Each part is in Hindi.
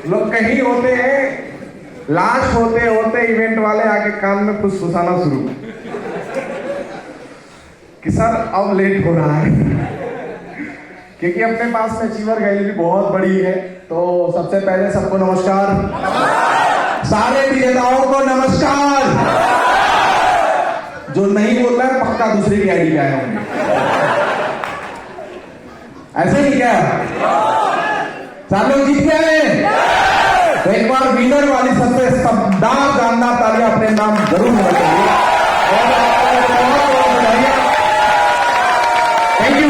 लोग कहीं होते हैं, लास्ट होते होते इवेंट वाले आके कान में फुसफुसाना शुरू कि सर अब लेट हो रहा है क्योंकि अपने पास में अचीवर गैलरी बहुत बड़ी है। तो सबसे पहले सबको नमस्कार, सारे विजेताओं को नमस्कार। जो नहीं बोल रहा है पक्का दूसरे की आईडी पे आए होंगे, ऐसे ही क्या सारे लोग जीत गए। तो एक बार विनर वाली सबसे सबदार जानदार तालियां अपने नाम जरूर होना चाहिए। Thank you.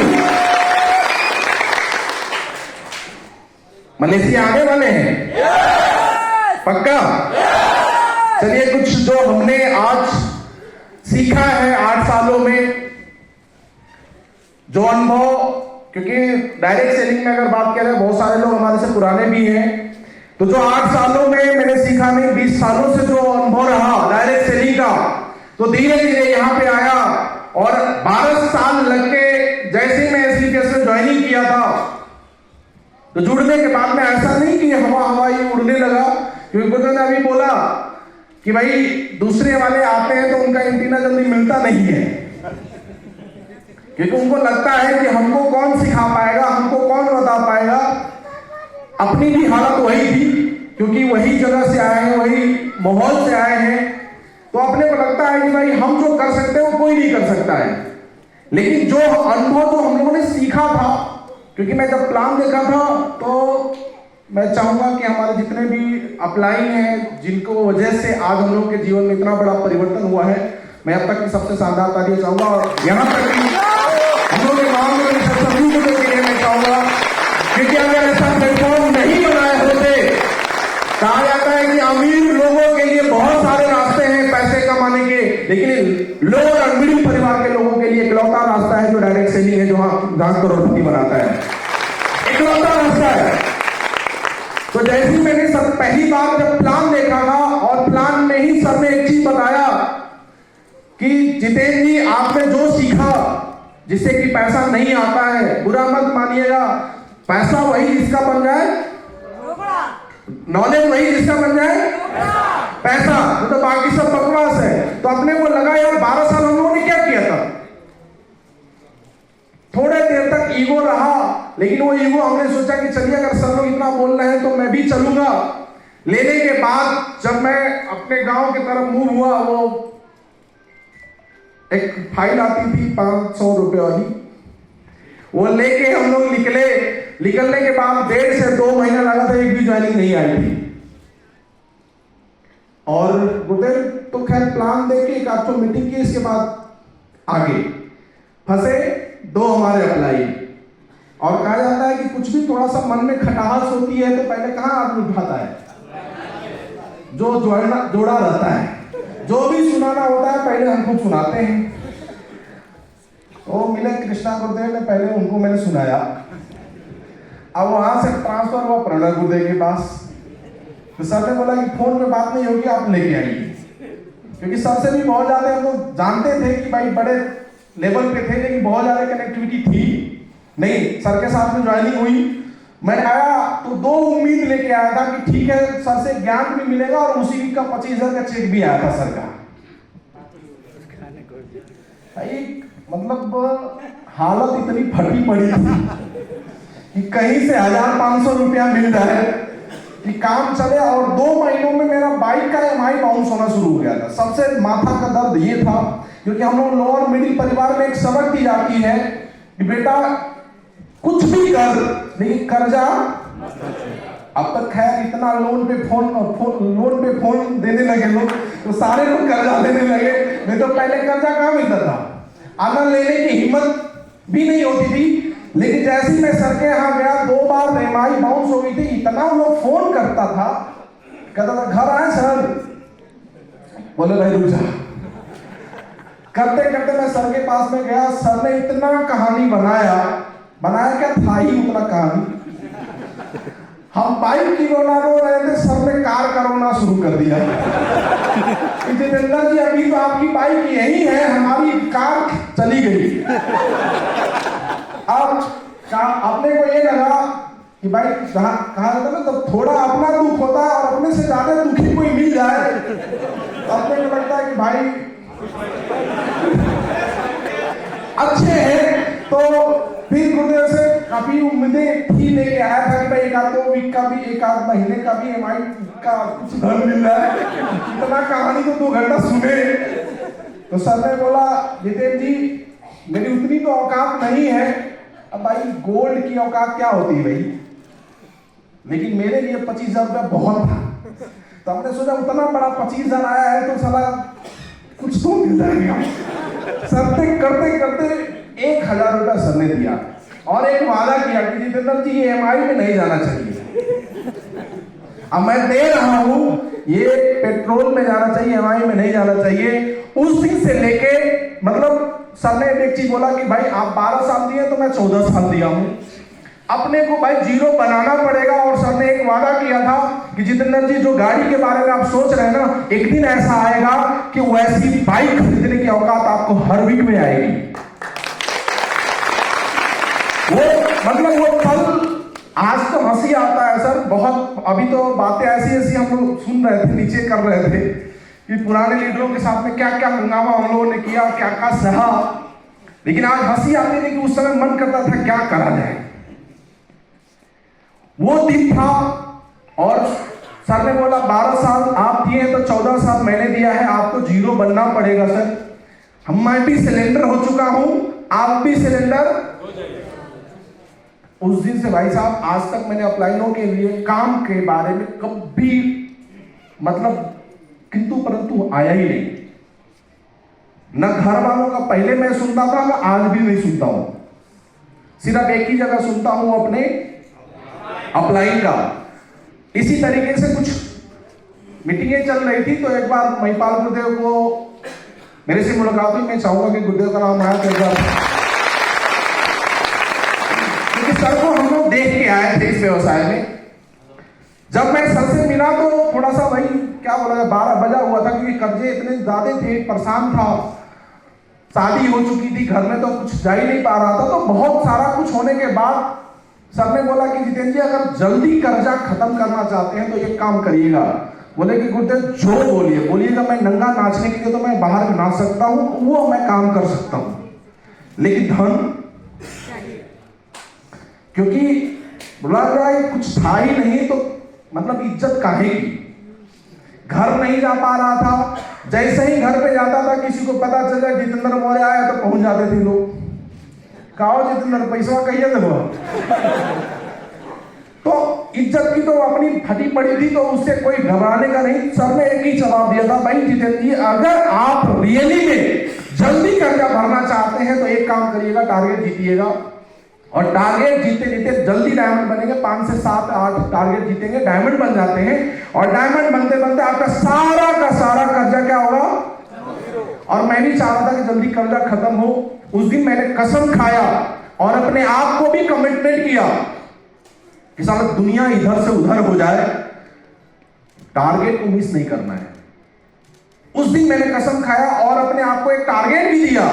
मलेशिया आने वाले हैं पक्का। चलिए कुछ जो हमने आज सीखा है 8 सालों में, जो अनुभव, क्योंकि डायरेक्ट सेलिंग में अगर बात करें बहुत सारे लोग हमारे से पुराने भी हैं, तो जो 8 सालों में मैंने सीखा नहीं, 20 सालों से जो अनुभव रहा डायरेक्ट सेलिंग का, तो धीरे धीरे यहाँ पे आया और 12 साल लग के जैसे ही मैं एसलीपीएस में ज्वाइनिंग किया था, तो जुड़ने के बाद में ऐसा नहीं कि हवा हवा ही उड़ने लगा। क्योंकि ने अभी बोला कि भाई दूसरे वाले आते हैं तो उनका एंटीना जल्दी मिलता नहीं है, क्योंकि उनको लगता है कि हमको कौन सिखा पाएगा, हमको कौन बता पाएगा। अपनी भी हालत वही थी, क्योंकि वही जगह से आए हैं, वही माहौल से आए हैं, तो अपने को लगता है कि भाई हम जो कर सकते हैं वो कोई नहीं कर सकता है। लेकिन जो अनुभव जो हम लोगों ने सीखा था, क्योंकि मैं जब प्लान देखा था तो मैं चाहूंगा कि हमारे जितने भी अप्लाई हैं, जिनको वजह से आज हम लोग के जीवन में इतना बड़ा परिवर्तन हुआ है, मैं अब तक की सबसे शानदार तालियां चाहूंगा। और यहाँ तक कि हम लोग के गाँव में सभी को देने मैं चाहूंगा, क्योंकि अगर ऐसा प्लेटफॉर्म नहीं बनाए होते, कहा जाता है कि अमीर लोगों के लिए बहुत सारे रास्ते हैं पैसे कमाने के, लेकिन लोअर और मिडिल परिवार के लोगों के लिए इकलौता रास्ता है जो डायरेक्ट सेलिंग है, जो जहां करोड़पति बनाता है, इकलौता रास्ता है। तो जैसे मैंने सर पहली बार जब प्लान देखा था, और प्लान में ही सर ने एक चीज बताया कि जितेंद्र जी आपने जो सीखा, जिससे कि पैसा नहीं आता है, बुरा मत मानिएगा, पैसा वही जिसका बन जाए, नॉलेज वही जिसका बन जाए पैसा, तो बाकी सब बकवास है। तो अपने को लगा यार 12 साल हम लोगों ने क्या किया था, थोड़े देर तक ईगो रहा, लेकिन वो ईगो हमने सोचा कि चलिए अगर सब लोग इतना बोल रहे हैं तो मैं भी चलूंगा। लेने के बाद जब मैं अपने गांव की तरफ मूव हुआ, वो एक फाइल आती थी 500 रुपए वाली, वो लेके हम लोग निकले। निकलने के बाद 1.5 से 2 महीना लगा था, एक भी ज्वाइनिंग नहीं आई थी। और गुरुदेव तो खैर प्लान देके एक आध मीटिंग की, इसके बाद आगे फंसे 2 हमारे अप्लाई। और कहा जाता है कि कुछ भी थोड़ा सा मन में खटास होती है तो पहले कहाँ आदमी उठाता है, जो जोड़ा रहता है, जो भी सुनाना होता है पहले हमको सुनाते हैं। वो मिले कृष्णा गुरुदेव ने, पहले उनको मैंने सुनाया। अब वहां से ट्रांसफर हुआ प्रणय गुरुदेव के पास, तो सर ने बोला कि फोन पे बात नहीं होगी, आप लेके आइए। क्योंकि सर से भी बहुत ज्यादा हम लोग जानते थे कि भाई बड़े लेवल पे थे, लेकिन बहुत ज्यादा कनेक्टिविटी थी नहीं। सर के साथ में ज्वाइनिंग हुई, मैं आया तो 2 उम्मीद लेके आया था कि ठीक है सर से ज्ञान भी मिलेगा, और उसी का 25,000 का चेक भी आया था सर का। मतलब हालत इतनी फटी पड़ी थी कि कहीं से 1,500 रुपया मिल जाए कि काम चले। और 2 महीनों में मेरा बाइक का EMI बाउंस होना शुरू हो गया था। सबसे माथा का दर्द ये था, क्योंकि हम लोग लोअर मिडिल परिवार में एक सबक दी जाती है कि बेटा कुछ भी कर, लेकिन कर्जा। अब तक खैर इतना लोन पे फोन देने लगे लोग, तो सारे लोग कर्जा लेने लगे। नहीं तो पहले कर्जा कहाँ मिलता था, आनंद लेने की हिम्मत भी नहीं होती थी। लेकिन जैसे ही मैं सर के यहाँ गया 2 बार EMI बाउंस हो गई थी। इतना वो लोग फोन करता था, कहता था घर आए सर, बोले भाई रुक जा। करते करते मैं सर के पास में गया, सर ने इतना कहानी बनाया क्या था ही उतना कहानी। हम बाइक की रोना रो रहे थे, सर ने कार का रोना शुरू कर दिया। जितेंद्र जी अभी तो आपकी बाइक यही है, हमारी कार चली गई। अब अपने को ये लगा कि भाई कहा जाता ना, तब थोड़ा अपना दुख होता है और अपने से ज्यादा दुखी कोई मिल जाए तो अपने को लगता है कि भाई अच्छे हैं। तो फिर गुरुदेव से काफी उम्मीदें थी, लेके आया था कि भाई 1-2 वीक का भी, 1-8 महीने का भी EMI का कुछ धन मिल रहा है। इतना कहानी तो 2 घंटा सुने। तो सर ने बोला जितेंद्र जी मेरी उतनी तो औकात नहीं है। अब भाई गोल्ड की औकात क्या होती है भाई, लेकिन मेरे लिए 25,000 रुपया बहुत था। तो हमने सोचा उतना बड़ा 25,000 आया है तो साला कुछ तो मिल जाएगा। सर ने करते करते 1,000 रुपया सर ने दिया और एक वादा किया कि जितेंद्र जी ये EMI में नहीं जाना चाहिए। अब मैं दे रहा हूं, ये पेट्रोल में जाना चाहिए, EMI में नहीं जाना चाहिए। उस दिन से लेके मतलब सर ने एक चीज बोला कि भाई आप 12 साल दिए तो मैं 14 साल दिया हूं। अपने को भाई जीरो बनाना पड़ेगा। और सर ने एक वादा किया था कि जितेंद्र जी जो गाड़ी के बारे में आप सोच रहे हैं ना, एक दिन ऐसा आएगा कि वैसी बाइक खरीदने की औकात आपको हर वीक में आएगी। वो मतलब वो पल आज तो हंसी आता है सर बहुत। अभी तो बातें ऐसी ऐसी हम लोग सुन रहे थे, नीचे कर रहे थे कि पुराने लीडरों के साथ में क्या क्या हंगामा हम लोगों ने किया, क्या क्या सहा। लेकिन आज हंसी आती थी कि उस समय मन करता था क्या करा जाए। वो दिन था और सर ने बोला 12 साल आप दिए तो 14 साल मैंने दिया है, आपको जीरो बनना पड़ेगा सर। मैं भी सिलेंडर हो चुका हूं, आप भी सिलेंडर हो जाइए। उस दिन से भाई साहब आज तक मैंने अपलाइनों के लिए काम के बारे में कभी मतलब किंतु परंतु आया ही नहीं। न घर वालों का पहले मैं सुनता था, मैं आज भी नहीं सुनता हूं। सिर्फ एक ही जगह सुनता हूं, अपने अपलाइन का। इसी तरीके से कुछ मीटिंगें चल रही थी तो एक बार महिपाल गुरुदेव को मेरे से मुलाकात हुई। मैं चाहूंगा कि गुरुदेव का नाम आया तो क्योंकि सर को हम लोग देख के आए थे इस व्यवसाय में। जब मैं सर से मिला तो थोड़ा सा भाई क्या बोला 12 बजा हुआ था, क्योंकि कर्जे इतने ज्यादा थे, परेशान था, शादी हो चुकी थी, घर में तो कुछ जा ही नहीं पा रहा था। तो बहुत सारा कुछ होने के बाद सर ने बोला कि जितेंद्र जी अगर जल्दी कर्जा खत्म करना चाहते हैं तो एक काम करिएगा। बोले कि गुरुदेव जो बोलिएगा। मैं नंगा नाचने के लिए तो मैं बाहर नाच सकता हूं, वो मैं काम कर सकता हूं, लेकिन धन क्योंकि बोला जाए कुछ था ही नहीं तो मतलब इज्जत काहे की। घर नहीं जा पा रहा था, जैसे ही घर पे जाता था किसी को पता चल जाए जितेंद्र मौर्य आया तो पहुंच जाते थे लोग, कहो जितेंद्र पैसा कहिए देखो। तो इज्जत की तो अपनी फटी पड़ी थी, तो उससे कोई घबराने का नहीं। सर ने एक ही जवाब दिया था, भाई जितेंद्र जी अगर आप रियली में जल्दी कर्जा भरना चाहते हैं तो एक काम करिएगा, टारगेट जीतिएगा। और टारगेट जीते जीते जल्दी डायमंड बनेंगे। 5 से 7 8 टारगेट जीतेंगे, डायमंड बन जाते हैं। और डायमंड बनते बनते आपका सारा का सारा कर्जा क्या होगा। और मैं भी चाह रहा था कि जल्दी कर्जा खत्म हो। उस दिन मैंने कसम खाया और अपने आप को भी कमिटमेंट किया कि साला दुनिया इधर से उधर हो जाए, टारगेट को मिस नहीं करना है। उस दिन मैंने कसम खाया और अपने आप को एक टारगेट भी दिया,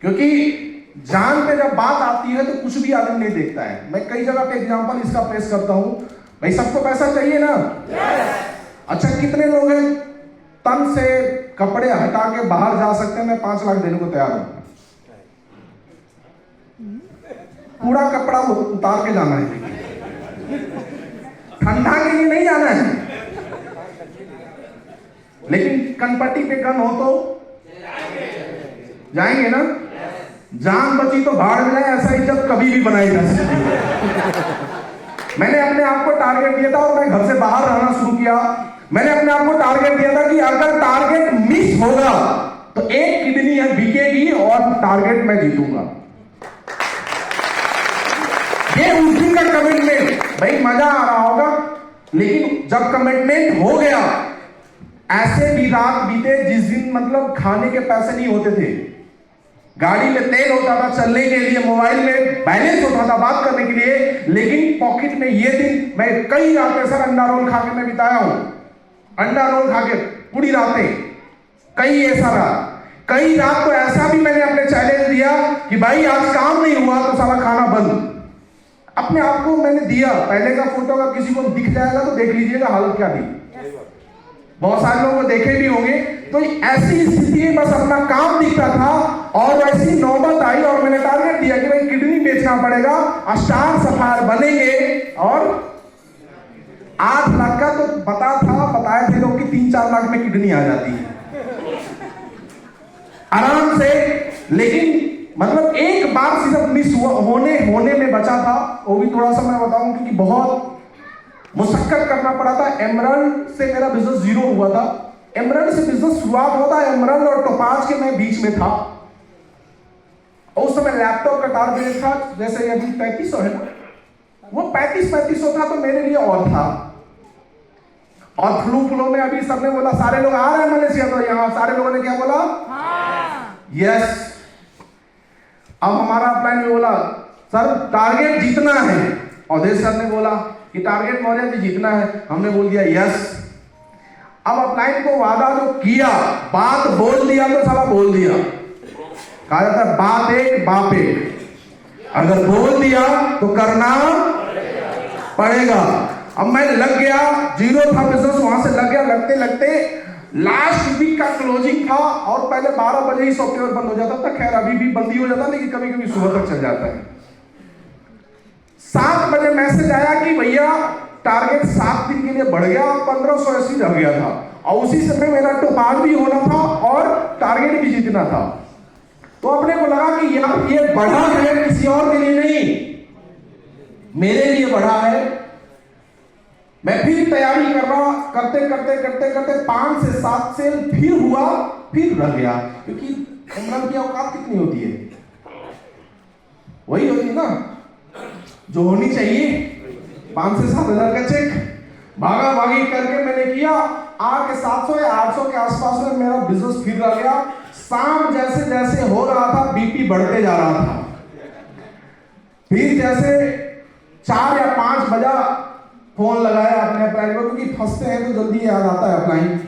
क्योंकि जान पे जब बात आती है तो कुछ भी आदमी नहीं देखता है। मैं कई जगह पे एग्जांपल इसका पेश करता हूं। भाई सबको पैसा चाहिए ना? अच्छा कितने लोग हैं तन से कपड़े हटा के बाहर जा सकते हैं? मैं 5 लाख देने को तैयार हूं। पूरा कपड़ा उतार के जाना है, ठंडा के लिए नहीं जाना है। लेकिन कनपट्टी पे गन हो तो जाएंगे ना? जान बची तो भाड़ में जाए, ऐसा इज्जत कभी भी बनाई जा सकती है। मैंने अपने आप को टारगेट दिया था और मैं घर से बाहर रहना शुरू किया। मैंने अपने आप को टारगेट दिया था कि अगर टारगेट मिस होगा तो एक किडनी है बिकेगी और टारगेट मैं जीतूंगा। ये उस दिन का कमिटमेंट, भाई मजा आ रहा होगा, लेकिन जब कमिटमेंट हो गया, ऐसे भी रात बीते जिस दिन मतलब खाने के पैसे नहीं होते थे, गाड़ी में तेल होता था चलने के लिए, मोबाइल में बैलेंस होता था बात करने के लिए, लेकिन पॉकेट में ये दिन मैं कई रातें सर अंडा रोल खा के मैं बिताया हूं, अंडा रोल खा के पूरी रातें, कई ऐसा रहा, कई रात तो ऐसा भी मैंने अपने चैलेंज दिया कि भाई आज काम नहीं हुआ तो सारा खाना बंद। अपने आप को मैंने दिया। पहले का फोटो अगर किसी को दिख जाएगा तो देख लीजिएगा हालत क्या थी, बहुत सारे लोगों को देखे भी होंगे। तो ऐसी स्थिति में बस अपना काम दिखता था और वैसी नौबत आई और मैंने टारगेट दिया कि भाई किडनी बेचना पड़ेगा, स्टार सफायर बनेंगे और 8 लाख का तो बताए थे लोग कि 3-4 लाख में किडनी आ जाती है आराम से। लेकिन मतलब एक बार सिर्फ मिस हुआ, होने में बचा था, वो भी थोड़ा सा मैं बताऊं क्योंकि बहुत मुशक्कत करना पड़ा था। एमराल्ड से मेरा बिजनेस जीरो हुआ था, एमराल्ड से बिजनेस शुरुआत होता है, एमराल्ड और टोपाज के मैं बीच में था। और उस समय लैपटॉप का टारगेट था जैसे अभी 3500 है ना, वो 3500 था तो मेरे लिए और था। और फ्लो में अभी सबने बोला सारे लोग आ रहे हैं मलेशिया, तो यहाँ सारे लोगों ने क्या बोला? यस। अब हमारा अपलाइन में बोला सर टारगेट जीतना है, अवधेश सर ने बोला कि टारगेट मौर्य जी जीतना है, हमने बोल दिया यस। अब अपलाइन को वादा जो किया, बात बोल दिया तो साला बोल दिया। कहा जाता है बात एक बाप एक, अगर बोल दिया तो करना पड़ेगा। अब मैं लग गया, जीरो था बिजनेस, वहां से लग गया, लगते लगते लास्ट वीक का क्लोजिंग था और पहले 12 बजे ही सॉफ्टवेयर बंद हो जाता था। खैर अभी भी बंद ही हो जाता, लेकिन कभी कभी सुबह तक चल जाता है। 7 बजे मैसेज आया कि भैया टारगेट 7 दिन के लिए बढ़ गया, 1500 ऐसी रह गया था। और उसी समय मेरा टोपाज भी होना था और टारगेट भी जीतना था। तो अपने को लगा कि यार ये बढ़ा है, किसी और के लिए नहीं, मेरे लिए बढ़ा है। मैं फिर तैयारी कर रहा, करते करते 5 से 7 सेल फिर हुआ, फिर रह गया, क्योंकि एमराल्ड की औकात कितनी होती है? वही होती है ना जो होनी चाहिए। 5 से 7 हजार का चेक भागा भागी करके मैंने किया, आके 700 या 800 के आसपास में मेरा बिजनेस फिर रह गया। शाम जैसे जैसे हो रहा था बीपी बढ़ते जा रहा था। फिर जैसे 4 या 5 बजा फोन लगाया अपने अपलाइन को, क्योंकि फंसते हैं तो जल्दी याद आता है अपलाइन,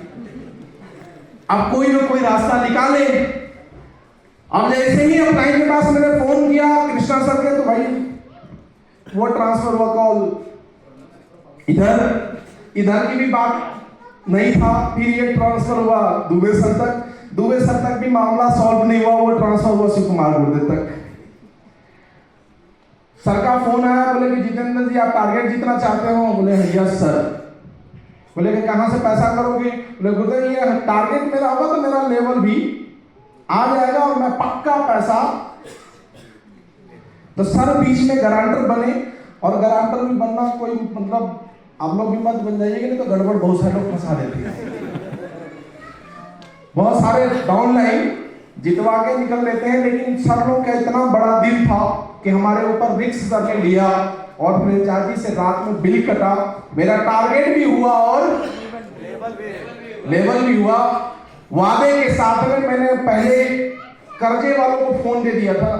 अब कोई ना कोई रास्ता निकाले। अब जैसे ही अपलाइन के पास मैंने फोन किया कृष्णा सर के, तो भाई वो ट्रांसफर हुआ कॉल, इधर की भी बात नहीं था। फिर ये ट्रांसफर हुआ दुबे सर तक भी मामला सॉल्व नहीं हुआ, वो ट्रांसफर हुआ शिव कुमार गुर्दे तक। सर का फोन आया, बोले कि जितेंद्र जी आप टारगेट जीतना चाहते हो? बोले यस सर। बोले कि कहां से पैसा करोगे? बोले गुरुदेव ये टारगेट मेरा होगा तो मेरा लेवल भी आ जाएगा और मैं पक्का पैसा। तो सर बीच में गारंटर बने, और गारंटर भी बनना कोई मतलब आप लोग भी मत बन जाइएगा, नहीं तो गड़बड़ बहुत सारे लोग फंसा देते हैं। बहुत सारे डाउनलाइन जितवा के निकल लेते हैं, लेकिन सर लोग का इतना बड़ा दिल था कि हमारे ऊपर रिस्क करके लिया और फ्रेंचाइजी से रात में बिल कटा। मेरा टारगेट भी हुआ और लेवल भी हुआ। वादे के साथ में मैंने पहले कर्जे वालों को फोन दे दिया था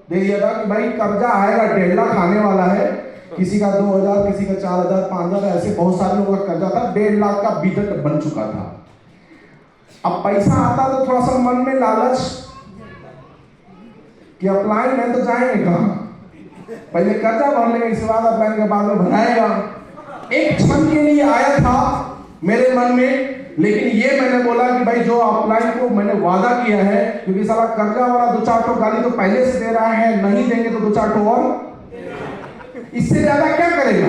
कि भाई कर्जा आएगा, 1.5 लाख आने वाला है। किसी का 2000, किसी का 4000, 5000, ऐसे बहुत सारे लोगों का कर्जा था। 1.5 लाख का बजट बन चुका था। अब पैसा आता तो थोड़ा सा मन में लालच कि अपलाइन में तो जाएंगे कहां, पहले कर्जा भर लेंगे, इसके बाद अपलाइन के बाद में भराएगा। एक क्षण के लिए आया था मेरे मन में, लेकिन ये मैंने बोला कि भाई जो अपलाइन को मैंने वादा किया है, क्योंकि साला कर्जा वाला 2-4 ठो गाली तो पहले से दे रहा है, नहीं देंगे तो 2-4 ठो और, इससे ज्यादा क्या करेगा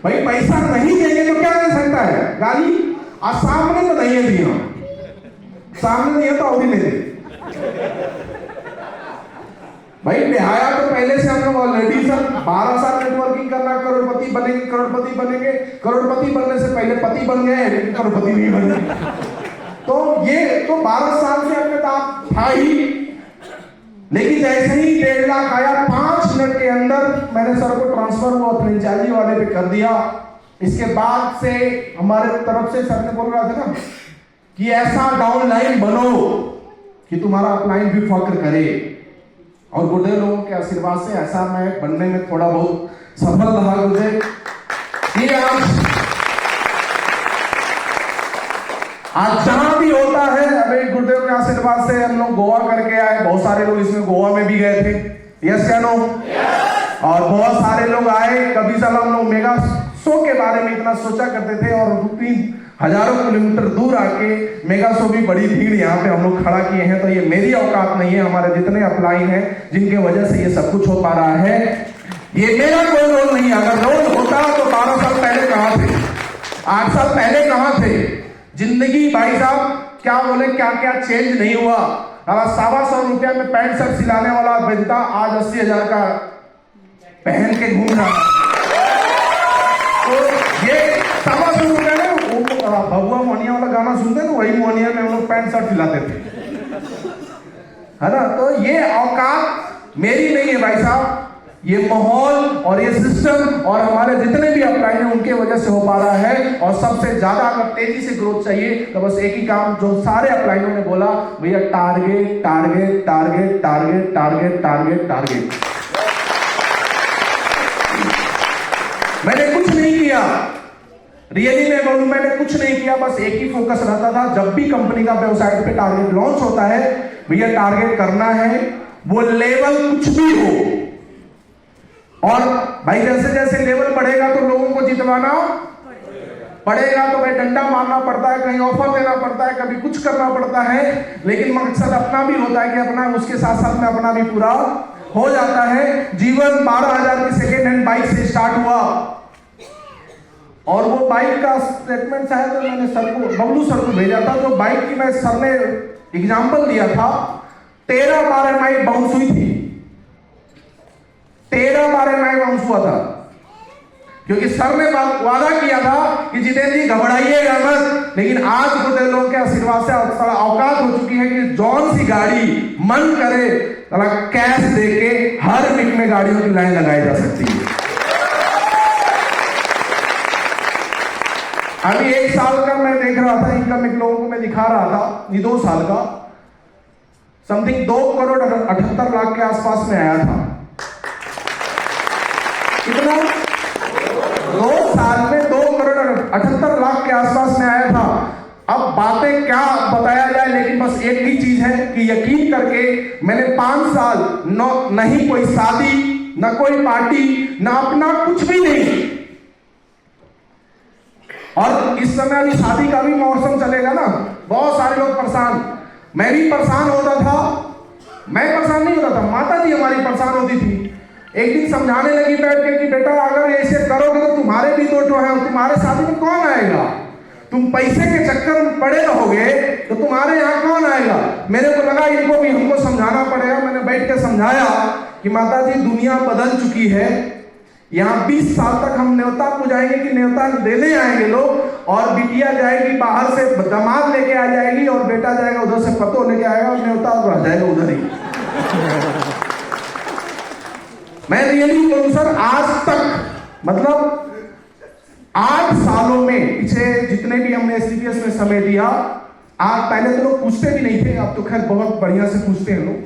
भाई? पैसा नहीं देंगे तो क्या दे सकता है? गाली। आज सामने तो नहीं दिया, सामने दिया तो अवधि नहीं दे भाई। बेहाया तो पहले से हम लोग ऑलरेडी सर 12 साल नेटवर्किंग करना, करोड़पति बनेंगे, करोड़पति बनने से पहले पति बन गए, लेकिन करोड़पति नहीं बने। तो ये तो 12 साल से अपने आप था ही, लेकिन जैसे ही 1.5 लाख आया 5 मिनट के अंदर मैंने सर को ट्रांसफर वो फ्रेंचाइजी वाले पे कर दिया। इसके बाद से हमारे तरफ से सर ने बोल रहा था ना कि ऐसा डाउनलाइन बनो कि तुम्हारा अपलाइन भी फक्र करे, और गुरुदेव लोगों के आशीर्वाद से ऐसा मैं बनने में थोड़ा बहुत सफल रहा। गुरुदेव ये आज जहां भी होता है, अभी गुरुदेव के आशीर्वाद से हम लोग गोवा करके आए, बहुत सारे लोग इसमें गोवा में भी गए थे, यस या नो? और बहुत सारे लोग आए। कभी साल हम लोग मेगा शो के बारे में इतना सोचा करते थे, और 3 हजारों किलोमीटर दूर आके मेगा शो भी बड़ी भीड़ यहाँ पे हम लोग खड़ा किए हैं। तो ये मेरी औकात नहीं है, हमारे जितने अपलाइन हैं जिनके वजह से ये सब कुछ हो पा रहा है, ये मेरा कोई रोल नहीं है। अगर रोल होता तो 12 साल पहले कहां थे, 8 साल पहले कहां थे? जिंदगी भाई साहब क्या बोले, क्या क्या चेंज नहीं हुआ। 125 रुपया में पैंट शर्ट सिलाने वाला बनता आज 80,000 का पहन के घूम रहा। तो ये 125 रुपया में भगवा मोहनिया वाला गाना सुनते ना, वही मोहनिया में हम लोग पैंट शर्ट सिलाते थे, है ना? तो ये औकात मेरी नहीं है भाई साहब, ये माहौल और ये सिस्टम और हमारे जितने भी अपलाइन हैं उनके वजह से हो पा रहा है। और सबसे ज्यादा अगर तेजी से ग्रोथ चाहिए तो बस एक ही काम जो सारे अपलाइनों ने बोला, भैया target target target target target target target. मैंने कुछ नहीं किया, रियली मैं बोलूं मैंने कुछ नहीं किया, बस एक ही फोकस रहता था। जब भी कंपनी का वेबसाइट पे टारगेट लॉन्च होता है, भैया टारगेट करना है, वो लेवल कुछ भी हो। और भाई जैसे जैसे लेवल बढ़ेगा तो लोगों को जितवाना पड़ेगा, तो भाई डंडा मारना पड़ता है, कहीं ऑफर देना पड़ता है, कभी कुछ करना पड़ता है, लेकिन मकसद अपना भी होता है कि अपना उसके साथ साथ में अपना भी पूरा हो जाता है। जीवन 12,000 की सेकेंड हैंड बाइक से स्टार्ट हुआ, और वो बाइक का स्टेटमेंट शायद मैंने सर को, बबलू सर को भेजा था। जो बाइक की मैं सर ने एग्जाम्पल दिया था, 13 बार एमआई बाउंस हुई थी, 13 बार एमआई बाउंस हुआ था, क्योंकि सर ने वादा किया था कि जितेंद्र जी घबराइएगा मत। लेकिन आज खुद लोगों के आशीर्वाद से औकात हो चुकी है कि जौन सी गाड़ी मन करे कैश देके हर वीक में गाड़ियों की लाइन लगाई जा सकती है। अभी 1 साल का मैं देख रहा था इनकम, एक लोगों को मैं दिखा रहा था, ये 2 साल का समथिंग 2,78,00,000 के आसपास में आया था। कितना? 2 साल में 2,78,00,000 के आसपास में आया था। अब बातें क्या बताया जाए, लेकिन बस एक ही चीज है कि यकीन करके मैंने 5 साल नहीं कोई शादी, ना कोई पार्टी, ना अपना कुछ भी नहीं। और इस समय अभी शादी का भी मौसम चलेगा ना, बहुत सारे लोग परेशान, मैं भी परेशान होता था। मैं परेशान नहीं होता था, माता जी हमारी परेशान होती थी। एक दिन समझाने लगी बैठ के कि बेटा अगर ऐसे करोगे तो तुम्हारे भी 2 है, और तुम्हारे शादी में कौन आएगा? तुम पैसे के चक्कर में पड़े रहोगे तो तुम्हारे यहाँ कौन आएगा? मेरे को लगा इनको भी हमको समझाना पड़ेगा। मैंने बैठ के समझाया कि माता जी दुनिया बदल चुकी है, यहाँ 20 साल तक हम न्योता पुजाएंगे कि न्योता देने आएंगे लोग, और बिटिया जाएगी बाहर से दामाद लेके आ जाएगी, और बेटा जाएगा उधर से पतो लेके आएगा, और न्योता रह जाएगा उधर ही। मैं रियली बोलूं सर, आज तक मतलब 8 सालों में पीछे जितने भी हमने एसटीपीएस में समय दिया, आज पहले तो लोग पूछते भी नहीं थे, अब तो खैर बहुत बढ़िया से पूछते हैं लोग,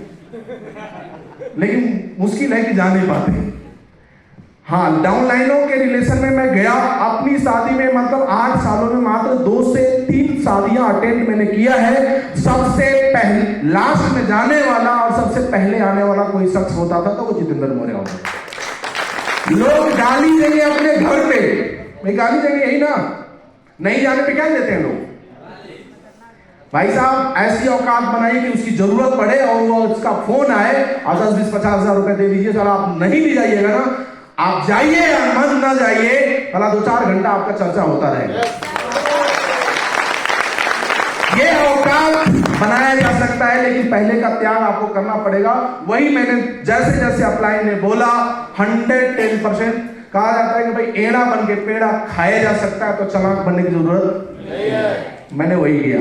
लेकिन मुश्किल है कि जा नहीं पाते। हाँ, डाउनलाइनों के रिलेशन में मैं गया अपनी शादी में, मतलब 8 सालों में मात्र 2 से 3 शादियां अटेंड मैंने किया है। सबसे पहले लास्ट में जाने वाला और सबसे पहले आने वाला कोई शख्स होता था तो वो जितेंद्र मौर्य होता था। लोग गाली देंगे अपने घर पे, भाई गाली देंगे यही ना, नहीं जाने पे क्या देते हैं लोग? भाई साहब ऐसी औकात बनाइए कि उसकी जरूरत पड़े और वो उसका फोन आए और 10, 20, 50 हजार रुपए दे दीजिए। सर आप नहीं भी जाइएगा ना, आप जाइए या मन ना जाइए, भला 2-4 घंटा आपका चर्चा होता रहेगा। ये औकात बनाया जा सकता है, लेकिन पहले का त्याग आपको करना पड़ेगा। वही मैंने जैसे जैसे अपलाइन ने बोला, 110% कहा जाता है कि भाई एड़ा बन के पेड़ा खाया जा सकता है, तो चालाक बनने की जरूरत नहीं है। मैंने वही किया।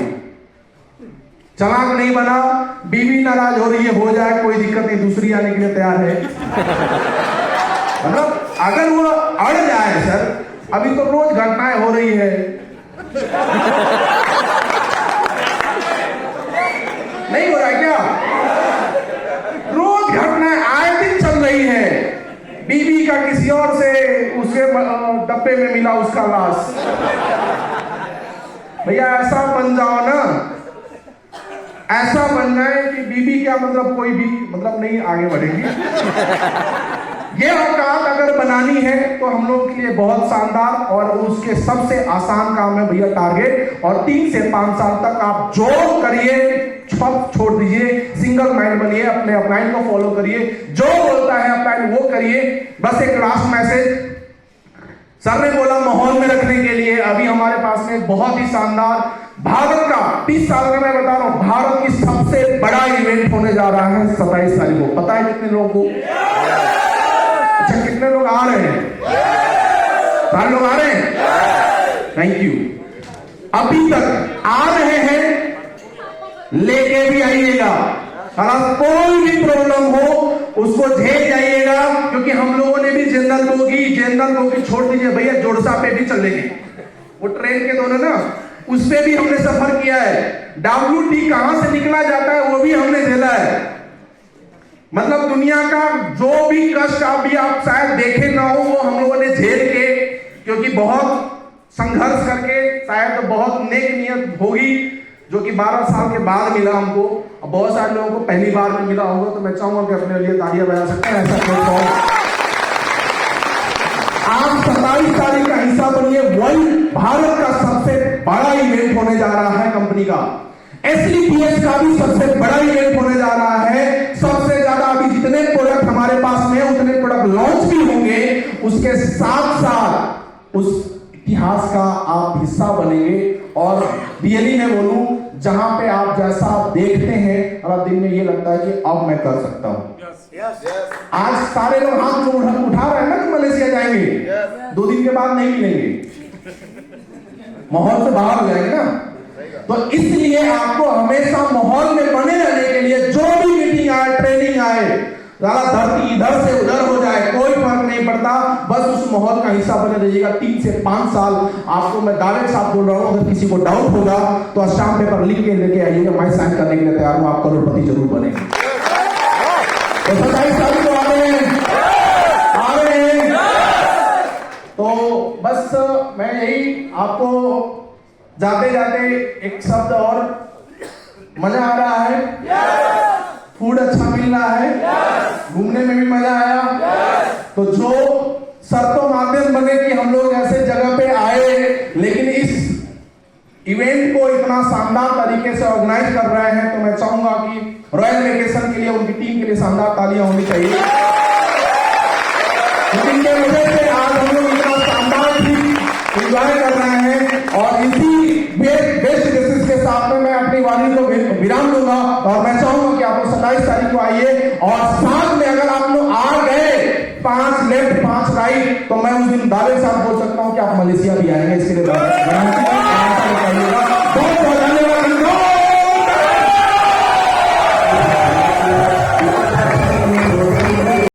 चालाक नहीं बना, बीवी नाराज हो रही है, हो जाए कोई दिक्कत नहीं, दूसरी आने के लिए तैयार है। मतलब अगर वो अड़ जाए सर, अभी तो रोज घटनाएं हो रही है, नहीं हो रहा है क्या? रोज घटनाएं आए दिन चल रही है। बीवी का किसी और से उसके डब्बे में मिला उसका लाश। भैया ऐसा बन जाओ ना, ऐसा बन जाए कि बीबी क्या मतलब कोई भी मतलब नहीं आगे बढ़ेगी। ये औकात अगर बनानी है तो हम लोग के लिए बहुत शानदार और उसके सबसे आसान काम है भैया टारगेट। और 3 से 5 साल तक आप जो करिए सब छोड़ दीजिए, सिंगल माइंड बनिए, अपने अपलाइन को फॉलो करिए, जो बोलता है अपलाइन वो करिए। बस एक लास्ट मैसेज सर ने बोला माहौल में रखने के लिए, अभी हमारे पास में बहुत ही शानदार भारत का 30 साल का मैं बता रहा हूं, भारत की सबसे बड़ा इवेंट होने जा रहा है 27 तारीख को। पता है कितने लोगों को? अच्छा कितने लोग आ रहे हैं? सारे लोग आ रहे हैं? Thank you. अभी तक आ रहे हैं, लेके भी आइएगा। अगर कोई भी प्रॉब्लम हो उसको झेल जाइएगा, क्योंकि हम लोगों ने भी जनरल बोगी छोड़ दीजिए भैया, जोड़सा पे भी चलेंगे, वो ट्रेन के दोनों ना, उस पे भी हमने सफर किया है। WT कहां से निकला जाता है वो भी हमने झेला है। मतलब दुनिया का जो भी कष्ट अभी आप शायद देखे ना हो वो हम लोगों ने झेल के, क्योंकि बहुत संघर्ष करके, शायद बहुत नेक नियत होगी जो कि 12 साल के बाद मिला हमको। और बहुत सारे लोगों को पहली बार में मिला होगा, तो मैं चाहूंगा कि अपने लिए तालियां बजा सकते हैं ऐसा प्लेटफॉर्म। आप 27 तारीख का हिस्सा बनिए, वर्ल्ड भारत का सबसे बड़ा इवेंट होने जा रहा है कंपनी का। SLPS का भी सबसे बड़ा इवेंट होने जा रहा है। सबसे ज्यादा अभी जितने प्रोडक्ट हमारे पास में उतने प्रोडक्ट लॉन्च भी होंगे, उसके साथ साथ उस इतिहास का आप हिस्सा बनेंगे। और रियली मैं बोलूं, जहां पे आप जैसा देखते हैं और आप दिन में ये लगता है कि अब मैं कर सकता हूं। आज सारे लोग हाथ उठा रहे हैं ना कि मलेशिया जाएंगे, 2 दिन के बाद नहीं मिलेंगे, माहौल से बाहर हो जाएंगे ना। तो इसलिए आपको हमेशा माहौल में बने रहने के लिए, जो भी मीटिंग आए, ट्रेनिंग आए, सारा धरती इधर से उधर हो जाए, कोई फर्क नहीं पड़ता, बस उस माहौल का हिस्सा बने रहिएगा। 3 से 5 साल आपको मैं दावे के साथ बोल रहा हूं, अगर किसी को डाउट होगा तो स्टाम्प पेपर लिख के लेके आइएगा, मैं साइन करने के लिए तैयार हूं, आप करोड़पति जरूर बनेंगे। तो 27 तारीख को आ रहे हैं। तो बस मैं यही आपको जाते जाते एक शब्द और, मजा आ रहा है, फूड अच्छा मिल रहा है, घूमने में भी मजा आया, तो जो शर्तों माध्यम बने कि हम लोग ऐसे जगह पे आए, लेकिन इस इवेंट को इतना शानदार तरीके से ऑर्गेनाइज कर रहे हैं, तो मैं चाहूंगा कि रॉयल वेकेशन के लिए उनकी टीम के लिए शानदार तालियां होनी चाहिए। इनके वजह से आज हम लोग इतना शानदार एंजॉय कर रहे हैं। और इसी बेस्ट विशेष के साथ में मैं अपनी वाणी को विराम दूंगा, और मैं चाहूंगा कि आप लोग 27 तारीख को आइए। और साथ में अगर आप लोग आ गए 5 लेफ्ट 5 राइट, तो मैं उस दिन दावे के साथ बोल सकता हूं कि आप मलेशिया भी आएंगे। इसके लिए